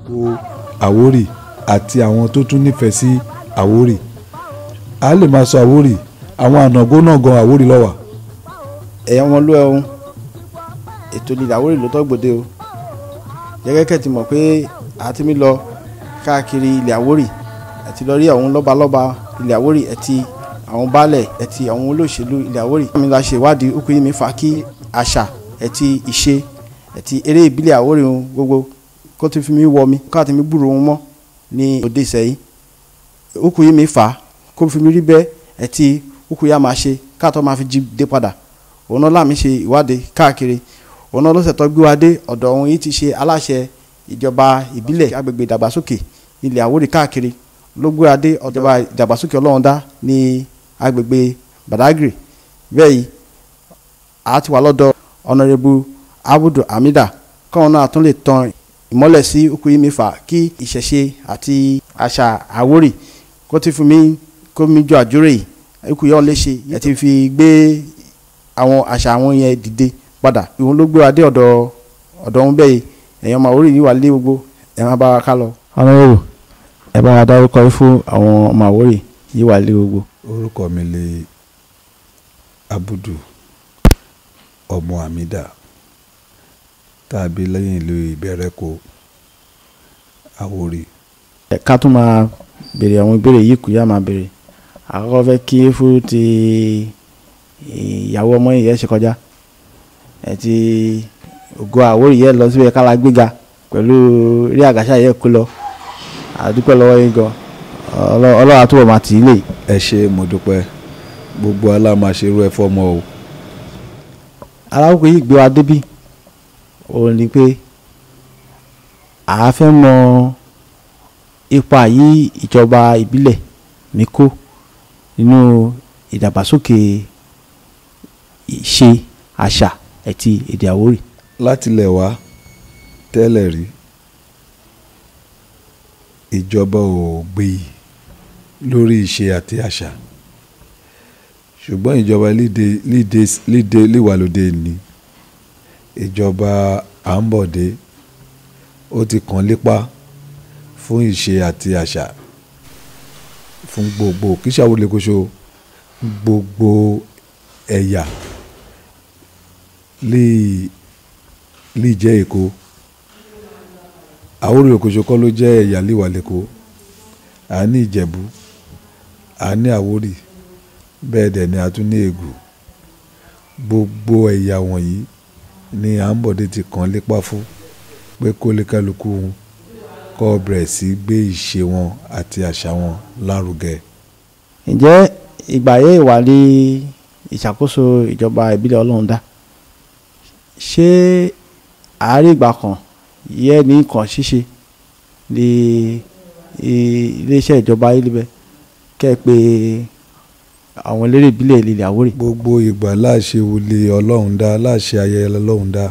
gbogbo Àwórì àti àwọn tó tún nífẹ̀ẹ́ sí Àwórì. A lè máa sọ Àwórì, àwọn ànàgó náà gan Àwórì lọ́wà. ẹ̀yàn wọn ló ẹ̀hún ètò ìlẹ̀ Àwórì ló tọ́gbòde o. gẹ́gẹ́ kẹ́tì mọ̀ pé àti mi lọ káàkiri ilẹ̀ Àwórì àti lọ rí àwọn lọ́balọ́ba ilẹ̀ Àwórì àti àwọn baálẹ̀ àti àwọn olóṣèlú ilẹ̀ Àwórì. mi la ṣe ìwádìí ó kúyè mi fa kí àṣà àti ìṣe àti eré ìbílẹ̀ Àwórì gbogbo kó tó fi mi wọ mi káàtì mi gbúrò wọn mọ́ ní òde ìsẹ̀yìn. ó kúyè mi fa kó fi mi rí bẹ́ẹ̀ àti ó kúyè á máa ṣe káàtọ́ máa fi jí dé padà. òun náà láàmì ṣe ìwádìí káàkiri. òun náà lọ́sẹ̀ tó gbé wa dé ọ̀dọ̀ òun yìí ti ṣe aláṣẹ ìjọba ìbílẹ̀ agbègbè ìdàgbàsókè ilẹ̀ Àwórì káàkiri ló gbé wa dé ọ̀jọba ìdàgbàsókè Ọlọ́rundá ní agbègbè Badagry. bẹ́ẹ̀ yìí a ti wà lọ́dọ̀ Honorable Abudu Hamida káwọn náà tún lè tan ìmọ́lẹ̀ sí Ukuyi Mẹ́fà kí ìṣẹ̀ṣe àti àṣà Àwórì kó ti fún mi kó mi jọ àjórè yìí Ukuyi ọ̀ lè ṣe ẹ̀ ti fi gbé àwọn àṣà àwọn yẹn dìde padà. ìwọ̀n ló gbé wa dé ọ̀dọ̀ òun bẹ́ẹ̀ yìí ẹ̀yàn ọmọ Àwórì yìí wà lé gbogbo ẹ̀ máa bá wa ká lọ. Honorable ẹ bá wa dárúkọ fún àwọn ọmọ Àwórì yìí wà lé gbogbo. Orúkọ mi lè Abudu ọmọ Hamida tàbí lẹ́yìn ìlú Ìbẹ̀rẹ̀kọ Àwórì. ká tún máa béèrè àwọn ìbéèrè yìí kù yá máa béèrè. àkọ́kọ́ fẹ́ kí fún ti ìyàwó ọmọ yìí ṣe kọjá ti ògo Àwórì yẹn lọ síbẹ̀ ká la gbéga pẹ̀lú rí àgàṣà yẹn kó lọ àdúpẹ́ lọ́wọ́ yín gan Ọlọ́run àtúbọ̀ máa tì í lè. ẹ ṣé mo dúpẹ́ gbogbo alámaṣerú ẹ fọmọ o. aláwọ̀ yìí gbé wa débí òun ni pé a fẹ́ mọ ipa yìí ìjọba ìbílẹ̀ mi kó nínú ìdàgbàsókè ìṣe àṣà àti èdè Àwórì. látilẹ̀ wá tẹ́lẹ̀ rí ìjọba ò gbéyì lórí ìṣe àti àṣà ṣùgbọ́n ìjọba líwàlódé ni ìjọba Àǹbọ̀dé ó ti kàn lépa fún ìṣe àti àṣà fún gbogbo kí ṣàwọlé kóṣó gbogbo ẹ̀yà lè jẹ́ Èkó. Àwórì Òkòṣó kọ́ ló jẹ́ ẹ̀yà líwàlẹ́kọ̀ọ́. a ní Ìjẹ̀bú a ní Àwórì bẹ́ẹ̀ dẹ̀ ni a tún ní Ègù. gbogbo ẹ̀yà wọ̀nyí ni Àǹbọ̀dé ti kàn lépa fún pé kó lè kálukú wọn kó bẹ̀rẹ̀ sí gbé ìṣe wọn àti àṣà wọn lárugẹ. ǹjẹ́ ìgbà yẹn wà ní ìṣàkóso ìjọba ìbílẹ̀ Ọlọ́rundá ṣé àárín ìgbà kan yẹ ní nǹkan ṣíṣe ní iléeṣẹ́ ìjọba ilé kẹ́ pé àwọn eléré ìbílẹ̀ ilẹ̀ Àwórì. gbogbo ìgbà láṣẹ wọlé Ọlọ́rundá láṣẹ ayẹyẹ Ọlọ́rundá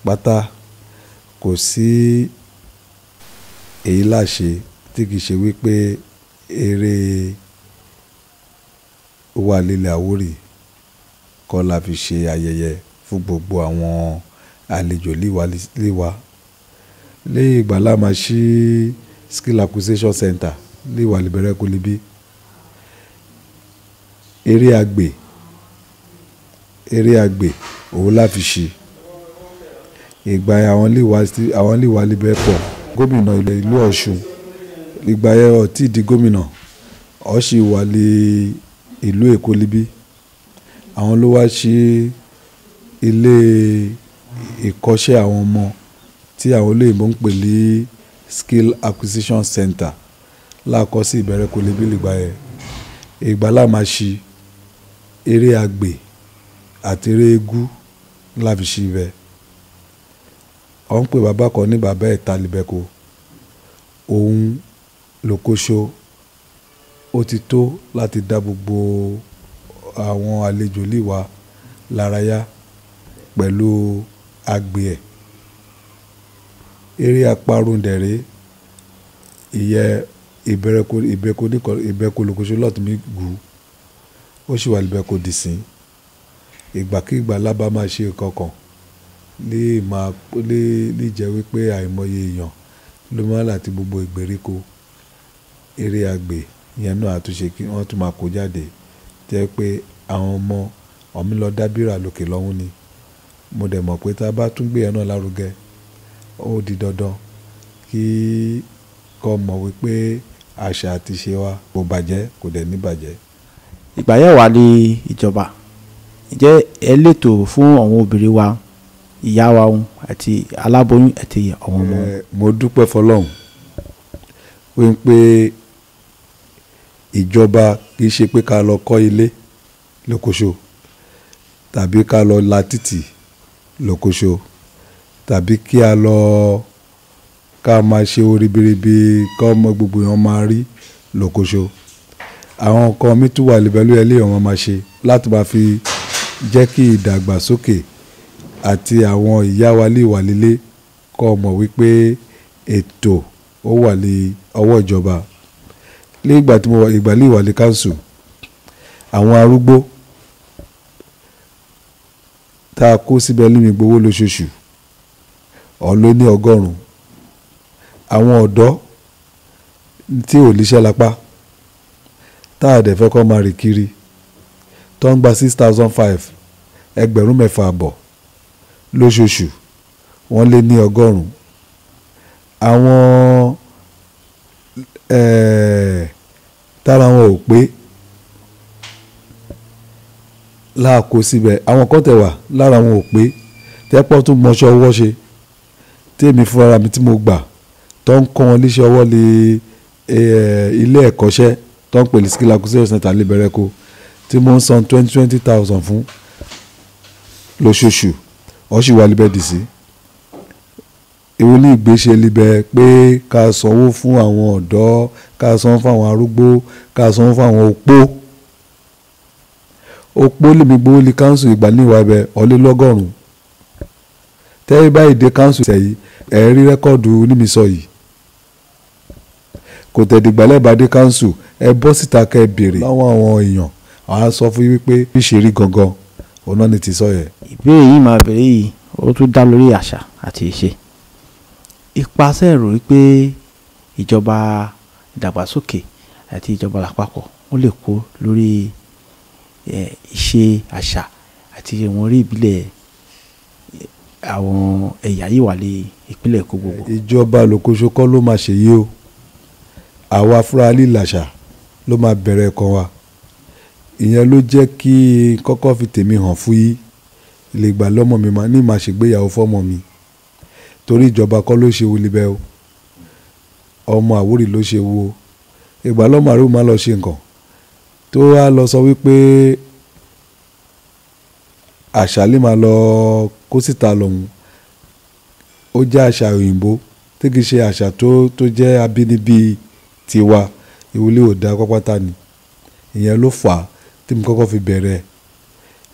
pátá kò sí èyí láṣẹ tí kìí ṣe wípé eré wà lílẹ̀ Àwórì kọ́ la fi ṣe ayẹyẹ fún gbogbo àwọn àlejò líwa lẹ́yìn ìgbà la máa ṣí skill acquisition center líwa Ìbẹ̀rẹ̀kọ níbí. eré àgbè òun la fi ṣe ìgbà àwọn líwa libẹ̀ pọ̀ gómìnà ilẹ̀ ìlú Ọ̀ṣun ìgbà yẹn ó ti di gómìnà ó sì wà lé ìlú Èkó níbí àwọn ló wá ṣe ilé ìkọ́ṣẹ́ àwọn ọmọ tí àwọn olóyìnbó ń pè ní skill acquisition center lákọ́ sí Ìbẹ̀rẹ̀kọ níbí ìgbà yẹn ìgbà la máa ṣí eré àgbè àti eré egú la fi ṣí ibẹ̀ wọ́n ń pè bàbá kan ní bàbá ẹ̀ta Ìbẹ̀rẹ̀kọ òun lòkóṣó ó ti tó láti dá gbogbo àwọn àlejò líwa lárayá pẹ̀lú àgbè ẹ̀ eré apárundẹ̀rẹ́ ìyẹ́ Ìbẹ̀rẹ̀kọ lòkóṣó lọ́tún mi gùn ó sì wà Ìbẹ̀rẹ̀kọ dìsín ìgbàkígbà lábá máa ṣe kankan lè jẹ́ wípé àìmọye èèyàn lómọ́lá àti gbogbo ìgbèríko eré àgbè yẹn náà àtúnṣe kí wọ́n tún máa kó jáde jẹ́ pé àwọn ọmọ ọ̀mí lọ dábìrà lókè lọ́hún ni. Mo dẹ̀ mọ̀ pé tá a bá tún gbé yẹn náà lárugẹ ó di dandan kí kọ́ mọ̀ wípé àṣà àti ìṣe wa kò bàjẹ́ kò dẹ̀ ní bàjẹ́. Ìgbà yẹn wà ní ìjọba ǹjẹ́ ẹ lètò fún àwọn obìnrin wa ìyá wa òun àti aláboyún àti àwọn ọmọ. Mo dúpẹ́ fọlọ́hún wípé ìjọba kì í ṣe pé ká lọ kọ́ ilé lókoṣo tàbí ká lọ la títì lókoṣo tàbí kí a lọ ká máa ṣe oríbiribi kọ́ ọmọ gbogbo èèyàn máa rí lókoṣo. Àwọn nǹkan mi tún wà lẹ́bẹ̀lú ẹlẹ́yìn wọn máa ṣe láti máa fi jẹ́ kí ìdàgbàsókè àti àwọn ìyá wa lè wà lílé kọ́ mọ̀ wípé ètò ó wà ní ọwọ́ ìjọba. Ní ìgbà tí mo wà ìgbà lè wà ní council àwọn arúgbó tá a kó síbẹ̀ lómi gbowó lóṣooṣù ọ̀lọ́ ní 100. Àwọn ọ̀dọ́ tí ò níṣẹ́ lápá tá a dẹ̀ fẹ́ kọ́ máa rìn kiri tó ń gba 6,500 ẹgbẹ̀rún 6,000 àbọ̀ lóṣooṣù wọ́n lé ní 100. Àwọn tára wọn ò pé láàkó síbẹ̀ àwọn kan tẹ̀ wà lára wọn ò pé tẹ́pọ̀ tún mọṣẹ́ ọwọ́ ṣe tí èmi fúnra mi tí mo gbà tó ń kọ́ wọn léṣe ọwọ́ lé ilé ẹ̀kọ́ṣẹ́ tó ń pè ní skill acquisition center lébẹ̀rẹ̀kọ tí mo ń san 20,000 fún lóṣooṣù ọ̀ṣì wà líbẹ̀ dì sí. Èwo ní ìgbésẹ̀ líbẹ̀ pé ká sanwó fún àwọn ọ̀dọ́ ká sanwó fún àwọn arúgbó ká sanwó fún àwọn opó lèmi gbowó lé council ìgbà ní ìwà ibẹ̀ ọ̀lẹ́ tẹ́rí báyìí dé council sẹ́yìn rí rẹ́kọ̀dù onímìsọ yìí kò tẹ̀dìgbà lẹ́bàá dé council bọ́ síta kẹ́ béèrè láwọn àwọn èèyàn àwọn á sọ fún yín wípé bí ṣe rí gangan òun náà ni ti sọ yẹ. Ìbéèrè yìí máa bẹ̀rẹ̀ yìí ó tún dá lórí àṣà àti ìṣe. Ipasẹ̀ rò wípé ìjọba ìdàgbàsókè àti ìjọba àpapọ̀ ó lè kó lórí ìṣe àṣà àti ìwọ̀n orí ìbílẹ̀ àwọn ẹ̀yà yìí wà ní ìpínlẹ̀ Èkó gbogbo. Ìjọba lókoṣo kọ́ ló máa ṣèyí o àwa fúnra lílàṣà ló máa bẹ̀rẹ̀ ẹ̀kọ́ wa. Ìyẹn ló jẹ́ kí kọ́kọ́ fi tèmi hàn fún yí lè gbà lọ́mọ mi ní máa ṣègbéyàwó fọ́mọ mi torí ìjọba kọ́ ló ṣe wo libẹ̀ o ọmọ Àwórì ló ṣe wo ìgbà lọ́mọ àríwó máa lọ ṣe nǹkan tó wá lọ sọ wípé àṣà lè máa lọ kó síta lọ́hùn ó jẹ́ àṣà òyìnbó tí kì í ṣe àṣà tó jẹ́ abínibí tiwa ìwúlé ò dá pápátá ni. Ìyẹn ló fà á tí mo kọ́kọ́ fi bẹ̀rẹ̀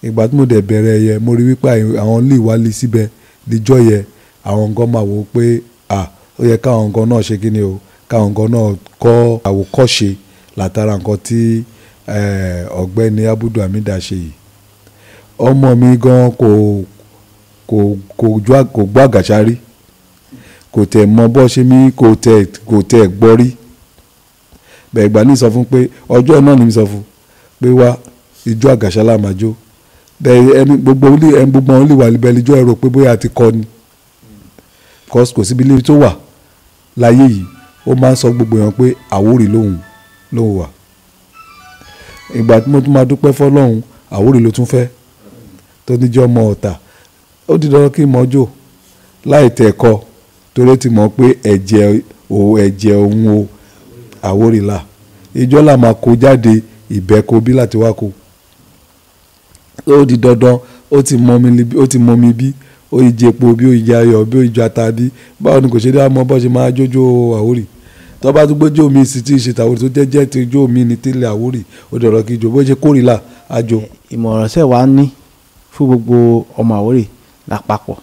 ìgbà tí mo dẹ̀ bẹ̀rẹ̀ yẹ mo rí wípé àwọn lè wálé síbẹ̀ níjọ́ yẹ àwọn nǹkan máa wò pé ó yẹ káwọn nǹkan náà ṣe kí ni o káwọn nǹkan náà kọ́ àwòkọ́ṣe látara nǹkan tí ọ̀gbẹ́ni Abudu Hamida ṣe yìí. Ọmọ mi gan kò gbọ́ àgàṣà rí kò tẹ̀ mọ bọ́ ṣe mí kò tẹ̀ gbọ́ rí bẹ́ẹ̀ ìgbà ní sọ fún pé ọjọ́ náà ni mi sọ fún pé wá ijó àgàṣà la máa jó bẹ́ẹ̀ ẹni gbogbo àwọn olè wà níbẹ̀ ijó ẹ̀rọ pé bóyá ti kọ́ ni kò síbi ilé tó wà láyé yìí ó máa ń sọ gbogbo èèyàn pé Àwórì lòun wà. Ìgbà tí mo tún máa dúpẹ́ fọ́lọ́hun Àwórì ló tún fẹ́ tó níjọ́ ọmọ Ọ̀tà ó di dandan kí n mọ̀ jò láì tẹ̀ kọ́ torí ti mọ̀ pé ẹ̀jẹ̀ òun o Àwórì là ìjọ́ là máa kó jáde ìbẹ́kọ bí láti wá kó ó di dandan ó ti mọ mi bí ó yí jẹpo bí ó yí ayọ̀ bí ó yí ata bí báwo ni kò ṣe dá mọ bó ṣe máa jójó Àwórì tó bá tún gbójó mi sì tí ì ṣe tàwórì tó jẹ́ ti jó mi ní tílẹ̀ Àwórì ó dọ̀rọ̀ kí jo bó ṣe kórìíra àjò. Ìmọ̀ràn sẹ́ wàá ní fún gbogbo ọmọ Àwórì lápapọ̀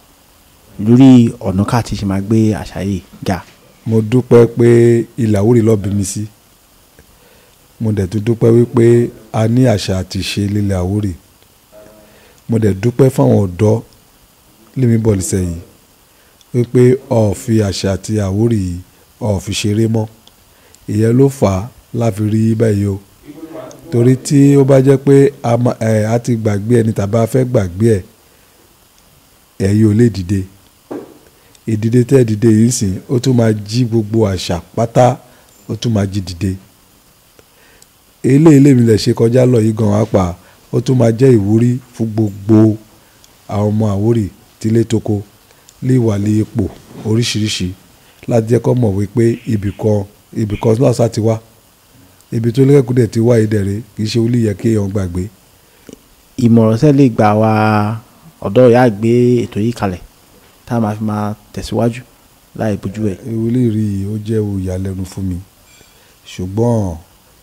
lórí ọ̀nà ká ti ṣe máa gbé àṣà yìí ga. Mo dúpẹ́ pé ilẹ̀ Àwórì ló bí mi sí mo dẹ̀ tún dúpẹ́ wípé a ní àṣà àti ìṣe lílẹ̀ Àwórì mo dẹ̀ dúpẹ́ fáwọn ọ̀dọ́ lémi bọ̀lìṣẹ̀ yìí wípé ó fi àṣà àti Àwórì yìí ọ̀ fi ṣeré mọ́. Ìyẹn ló fà á láfi rí báyìí o. Torí tí ó bá jẹ́ pé a ti gbàgbé ẹni tàbí a fẹ́ gbàgbé ẹ̀, ẹ̀yin ò lè dìde. Ìdìde tẹ́ dìde yìí sìn, ó tún máa jí gbogbo àṣà pátá, ó tún máa jí dìde. Eléyìí mi lè ṣe kọjá lọ yìí gan apá, ó tún máa jẹ́ ìwúrí fún gbogbo àwọn ọmọ Àwórì tílé tóko lè wà ní ipò oríṣiríṣi láti jẹ́ kó mọ̀ wípé ibìkan lọ́sà ti wá. Ibi tó lẹ́kùn dẹ̀ ti wá ìdẹ̀rẹ̀ kì í ṣe ó lè yẹ kí èèyàn gbàgbé. Ìmọ̀ràn tẹ́ lè gbà wá ọ̀dọ́ ìyá gbé ètò yìí kalẹ̀ tá a máa fi máa tẹ̀síwájú láì bójú ẹ̀. Ewu lè rí i, ó jẹ́ ìyàlẹ́nu fún mi. Ṣùgbọ́n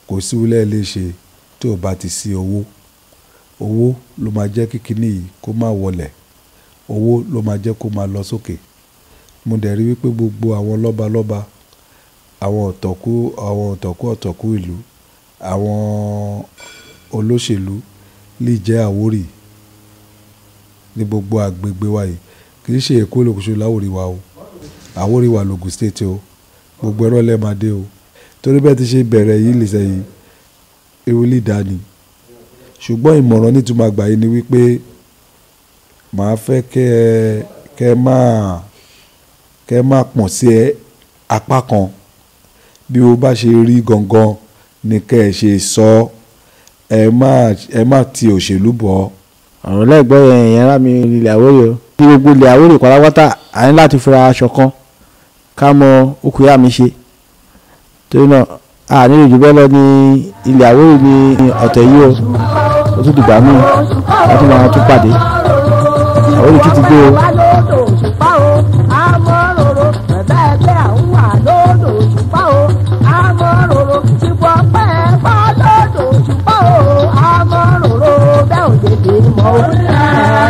kò sí wúlẹ̀ lè ṣe tí ò bá ti sí owó. Owó ló máa jẹ́ kí kíní yìí kó máa wọlẹ̀. Owó ló máa jẹ́ kó máa lọ sókè. Mo dẹ̀ rí wípé gbogbo àwọn lọ́balọ́ba, àwọn ọ̀tọ̀kú ìlú, àwọn olóṣèlú lè jẹ́ Àwórì ní gbogbo agbègbè wa yìí. Kì í ṣe Èkó lòkùnṣe l'Àwórì wa o. Àwórì wa l'Ògùn State o. Gbogbo ẹ̀rọ lẹ́ máa dé o. Torí bẹ́ẹ̀ ti ṣe bẹ̀rẹ̀ yìí lè sẹ́yìn, ewu lè dání. Ṣùgbọ́n ìmọ̀ràn ní túmọ̀ àgbà yìí ni wípé màá fẹ́ kẹ́ máa pọ̀n sí apá kan. Bí o bá ṣe rí gangan ni kẹ́ ẹ ṣe sọ. Ẹ má ti òṣèlú bọ̀. Ọ̀rọ̀ lẹ́gbọ́n yẹn rá mi ilẹ̀ Àwórì o. Ní gbogbo ilẹ̀ Àwórì pátápátá, a ní láti fira aṣọ kan ká mọ okùn ìyá mi ṣe. Torí náà a nílò jù bẹ́ẹ̀ lọ ní ilẹ̀ Àwórì ní ọ̀tẹ̀ yìí o. Ó tún dìgbà míì láti máa tún pàdé. Àwórì kì í ti gbé o. Oh,